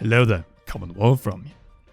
Hello there, Commonwealth from you.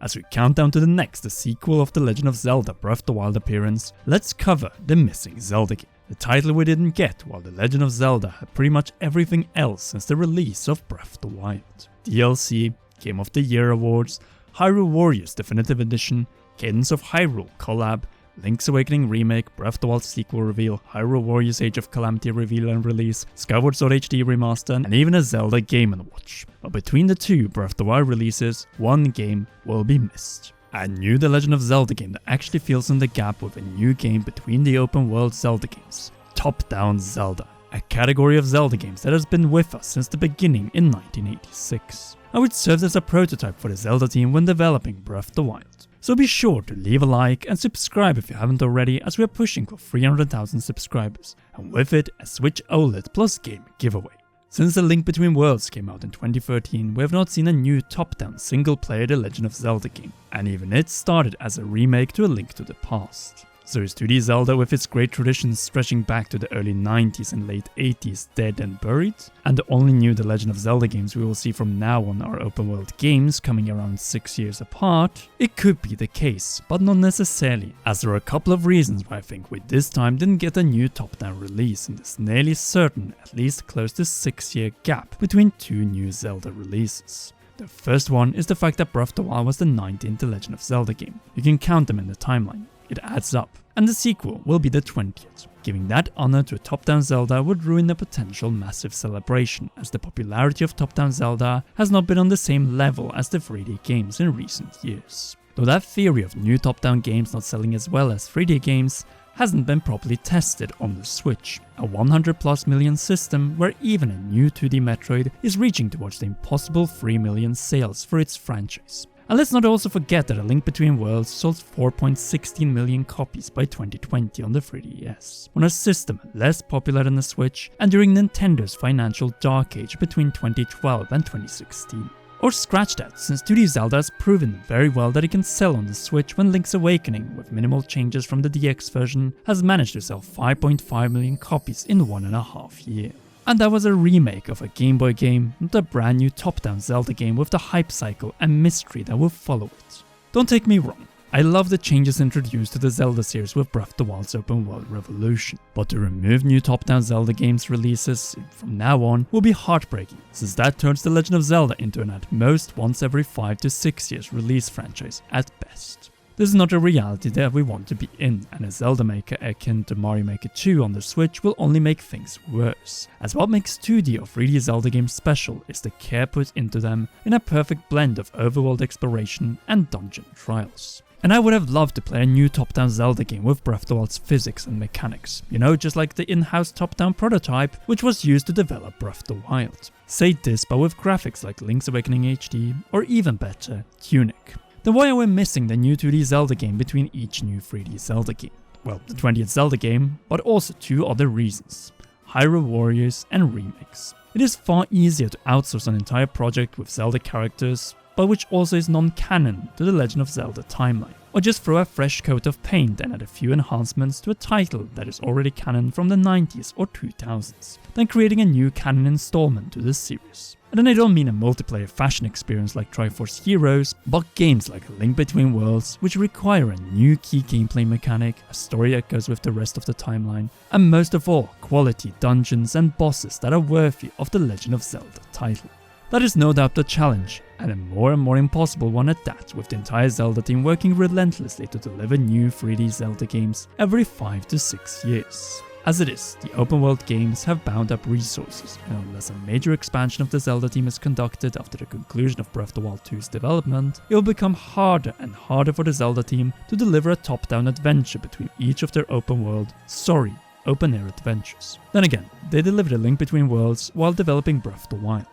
As we count down to the sequel of The Legend of Zelda Breath of the Wild appearance, let's cover the missing Zelda game. The title we didn't get while The Legend of Zelda had pretty much everything else since the release of Breath of the Wild. DLC, Game of the Year awards, Hyrule Warriors Definitive Edition, Cadence of Hyrule collab, Link's Awakening remake, Breath of the Wild sequel reveal, Hyrule Warriors Age of Calamity reveal and release, Skyward Sword HD remaster, and even a Zelda Game & Watch. But between the two Breath of the Wild releases, one game will be missed. A new The Legend of Zelda game that actually fills in the gap with a new game between the open world Zelda games. Top-down Zelda, a category of Zelda games that has been with us since the beginning in 1986. And which served as a prototype for the Zelda team when developing Breath of the Wild. So be sure to leave a like and subscribe if you haven't already, as we are pushing for 300,000 subscribers, and with it a Switch OLED plus game giveaway. Since A Link Between Worlds came out in 2013, we have not seen a new top-down single-player The Legend of Zelda game, and even it started as a remake to A Link to the Past. So is 2D Zelda with its great traditions stretching back to the early 90s and late 80s dead and buried? And the only new The Legend of Zelda games we will see from now on are open world games coming around 6 years apart? It could be the case, but not necessarily, as there are a couple of reasons why I think we this time didn't get a new top-down release in this nearly certain, at least close to 6-year gap between two new Zelda releases. The first one is the fact that Breath of the Wild was the 19th The Legend of Zelda game. You can count them in the timeline. It adds up, and the sequel will be the 20th. Giving that honor to a top-down Zelda would ruin a potential massive celebration, as the popularity of top-down Zelda has not been on the same level as the 3D games in recent years. Though that theory of new top-down games not selling as well as 3D games hasn't been properly tested on the Switch, a 100+ million system where even a new 2D Metroid is reaching towards the impossible 3 million sales for its franchise. And let's not also forget that A Link Between Worlds sold 4.16 million copies by 2020 on the 3DS, on a system less popular than the Switch and during Nintendo's financial dark age between 2012 and 2016. Or scratch that, since 2D Zelda has proven very well that it can sell on the Switch when Link's Awakening, with minimal changes from the DX version, has managed to sell 5.5 million copies in 1.5 years. And that was a remake of a Game Boy game, not a brand new top-down Zelda game with the hype cycle and mystery that will follow it. Don't take me wrong, I love the changes introduced to the Zelda series with Breath of the Wild's open world revolution, but to remove new top-down Zelda games releases from now on will be heartbreaking, since that turns The Legend of Zelda into an at most once every 5 to 6 years release franchise at best. This is not a reality that we want to be in, and a Zelda maker akin to Mario Maker 2 on the Switch will only make things worse, as what makes 2D or 3D Zelda games special is the care put into them in a perfect blend of overworld exploration and dungeon trials. And I would have loved to play a new top-down Zelda game with Breath of the Wild's physics and mechanics, just like the in-house top-down prototype which was used to develop Breath of the Wild. Say this but with graphics like Link's Awakening HD, or even better, Tunic. Then why are we missing the new 2D Zelda game between each new 3D Zelda game? Well, the 20th Zelda game, but also two other reasons: Hyrule Warriors and remakes. It is far easier to outsource an entire project with Zelda characters, but which also is non-canon to the Legend of Zelda timeline. Or just throw a fresh coat of paint and add a few enhancements to a title that is already canon from the 90s or 2000s, then creating a new canon installment to the series. And then I don't mean a multiplayer fashion experience like Triforce Heroes, but games like A Link Between Worlds, which require a new key gameplay mechanic, a story that goes with the rest of the timeline, and most of all, quality dungeons and bosses that are worthy of the Legend of Zelda title. That is no doubt a challenge, and a more and more impossible one at that, with the entire Zelda team working relentlessly to deliver new 3D Zelda games every 5 to 6 years. As it is, the open world games have bound up resources, and unless a major expansion of the Zelda team is conducted after the conclusion of Breath of the Wild 2's development, it will become harder and harder for the Zelda team to deliver a top-down adventure between each of their open-air adventures. Then again, they delivered A Link Between Worlds while developing Breath of the Wild.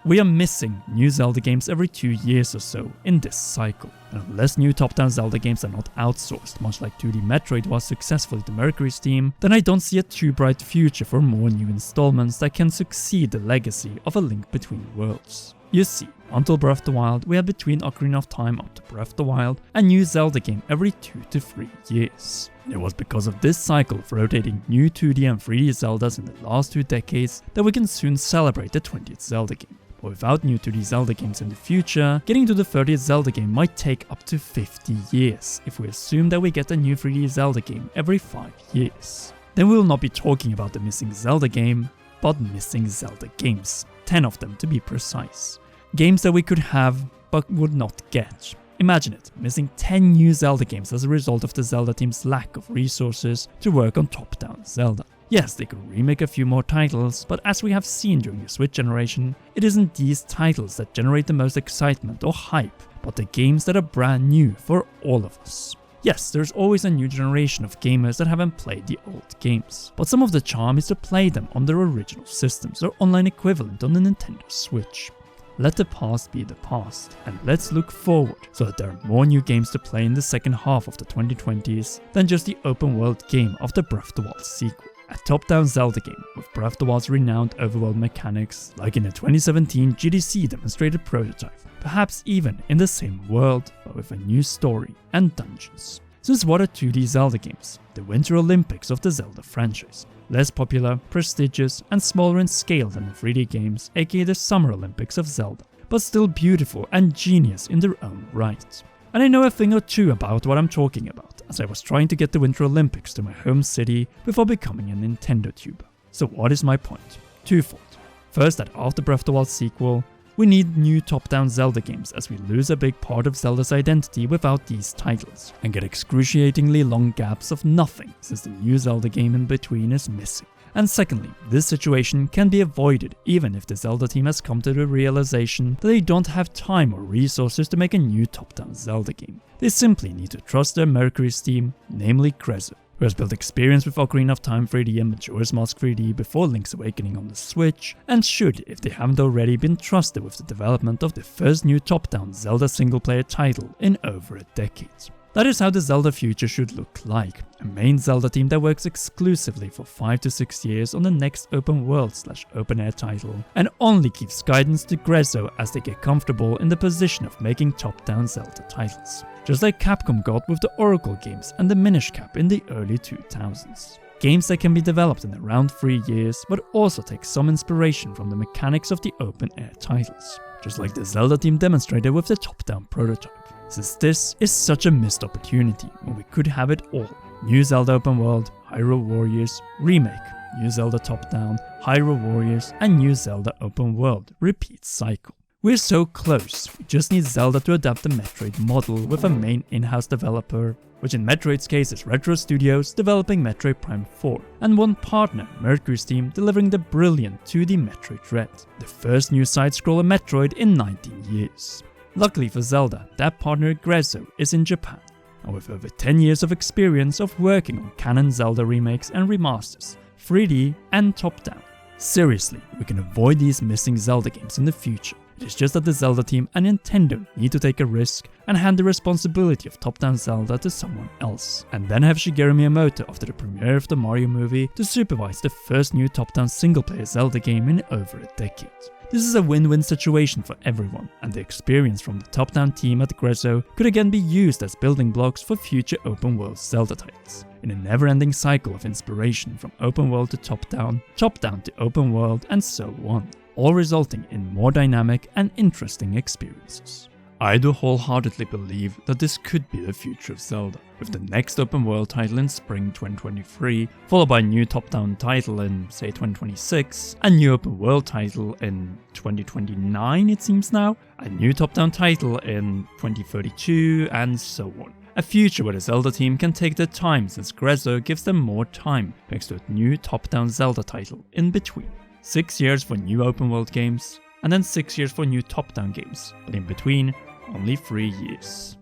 We are missing new Zelda games every 2 years or so in this cycle, and unless new top-down Zelda games are not outsourced, much like 2D Metroid was successfully to Mercury's team, then I don't see a too bright future for more new installments that can succeed the legacy of A Link Between Worlds. You see, until Breath of the Wild, we had between Ocarina of Time up to Breath of the Wild a new Zelda game every 2 to 3 years. It was because of this cycle of rotating new 2D and 3D Zeldas in the last 2 decades that we can soon celebrate the 20th Zelda game. But without new 2D Zelda games in the future, getting to the 30th Zelda game might take up to 50 years if we assume that we get a new 3D Zelda game every 5 years. Then we will not be talking about the missing Zelda game, but missing Zelda games, 10 of them to be precise. Games that we could have but would not get. Imagine it, missing 10 new Zelda games as a result of the Zelda team's lack of resources to work on top-down Zelda. Yes, they could remake a few more titles, but as we have seen during the Switch generation, it isn't these titles that generate the most excitement or hype, but the games that are brand new for all of us. Yes, there's always a new generation of gamers that haven't played the old games, but some of the charm is to play them on their original systems or online equivalent on the Nintendo Switch. Let the past be the past, and let's look forward so that there are more new games to play in the second half of the 2020s than just the open world game of the Breath of the Wild sequel. A top-down Zelda game with Breath of the Wild's renowned overworld mechanics, like in the 2017 GDC demonstrated prototype, perhaps even in the same world, but with a new story and dungeons. Since what are 2D Zelda games? The Winter Olympics of the Zelda franchise. Less popular, prestigious, and smaller in scale than the 3D games, aka the Summer Olympics of Zelda, but still beautiful and genius in their own right. And I know a thing or two about what I'm talking about, as I was trying to get the Winter Olympics to my home city before becoming a Nintendo tuber. So what is my point? Twofold. First, that after Breath of the Wild sequel, we need new top-down Zelda games as we lose a big part of Zelda's identity without these titles, and get excruciatingly long gaps of nothing since the new Zelda game in between is missing. And secondly, this situation can be avoided even if the Zelda team has come to the realization that they don't have time or resources to make a new top-down Zelda game. They simply need to trust their Mercury's team, namely Grezzo, who has built experience with Ocarina of Time 3D and Majora's Mask 3D before Link's Awakening on the Switch, and should, if they haven't already, been trusted with the development of the first new top-down Zelda single-player title in over a decade. That is how the Zelda future should look like, a main Zelda team that works exclusively for 5 to 6 years on the next open world/open air title, and only gives guidance to Grezzo as they get comfortable in the position of making top-down Zelda titles. Just like Capcom got with the Oracle games and the Minish Cap in the early 2000s. Games that can be developed in around 3 years, but also take some inspiration from the mechanics of the open air titles, just like the Zelda team demonstrated with the top-down prototype. Since this is such a missed opportunity when we could have it all. New Zelda open world, Hyrule Warriors, remake, New Zelda top-down, Hyrule Warriors, and New Zelda open world, repeat cycle. We're so close, we just need Zelda to adapt the Metroid model with a main in-house developer, which in Metroid's case is Retro Studios developing Metroid Prime 4, and one partner, Mercury's team, delivering the brilliant 2D Metroid Dread, the first new side-scroller Metroid in 19 years. Luckily for Zelda, that partner Grezzo is in Japan, and with over 10 years of experience of working on canon Zelda remakes and remasters, 3D and top-down. Seriously, we can avoid these missing Zelda games in the future. It is just that the Zelda team and Nintendo need to take a risk and hand the responsibility of top-down Zelda to someone else, and then have Shigeru Miyamoto after the premiere of the Mario movie to supervise the first new top-down single-player Zelda game in over a decade. This is a win-win situation for everyone, and the experience from the top-down team at Grezzo could again be used as building blocks for future open-world Zelda titles, in a never-ending cycle of inspiration from open-world to top-down to open-world, and so on, all resulting in more dynamic and interesting experiences. I do wholeheartedly believe that this could be the future of Zelda, with the next open world title in spring 2023, followed by a new top-down title in, say, 2026, a new open world title in 2029 it seems now, a new top-down title in 2032, and so on. A future where the Zelda team can take their time since Grezzo gives them more time thanks to a new top-down Zelda title in between. 6 years for new open world games, and then 6 years for new top-down games, but in between, only 3 years.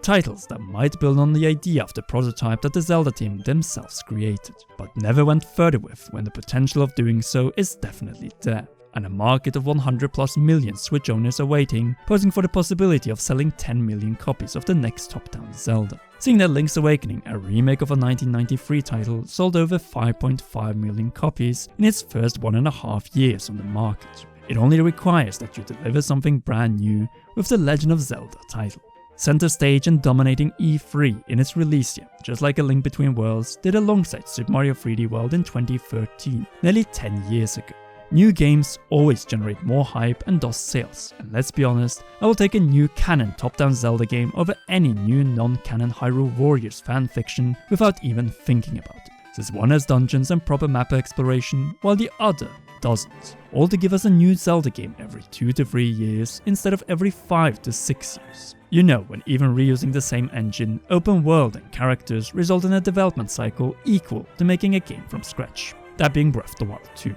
Titles that might build on the idea of the prototype that the Zelda team themselves created, but never went further with when the potential of doing so is definitely there, and a market of 100+ million Switch owners are waiting, posing for the possibility of selling 10 million copies of the next top-down Zelda. Seeing that Link's Awakening, a remake of a 1993 title, sold over 5.5 million copies in its first 1.5 years on the market. It only requires that you deliver something brand new with the Legend of Zelda title. Center stage and dominating E3 in its release year, just like A Link Between Worlds did alongside Super Mario 3D World in 2013, nearly 10 years ago. New games always generate more hype and thus sales, and let's be honest, I will take a new canon top-down Zelda game over any new non-canon Hyrule Warriors fanfiction without even thinking about it, since one has dungeons and proper map exploration, while the other doesn't, all to give us a new Zelda game every 2 to 3 years instead of every 5 to 6 years. You know, when even reusing the same engine, open world and characters result in a development cycle equal to making a game from scratch, that being Breath of the Wild 2.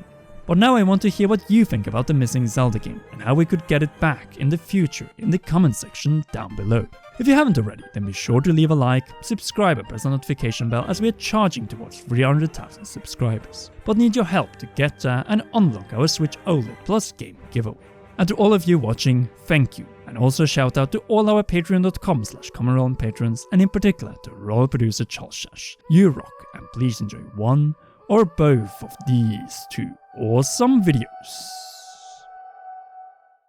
But now I want to hear what you think about the missing Zelda game and how we could get it back in the future in the comment section down below. If you haven't already, then be sure to leave a like, subscribe and press the notification bell as we are charging towards 300,000 subscribers, but need your help to get there and unlock our Switch OLED Plus game giveaway. And to all of you watching, thank you, and also shout out to all our patreon.com/commonroll patrons, and in particular to royal producer Charles Shash. You rock, and please enjoy one or both of these two awesome videos.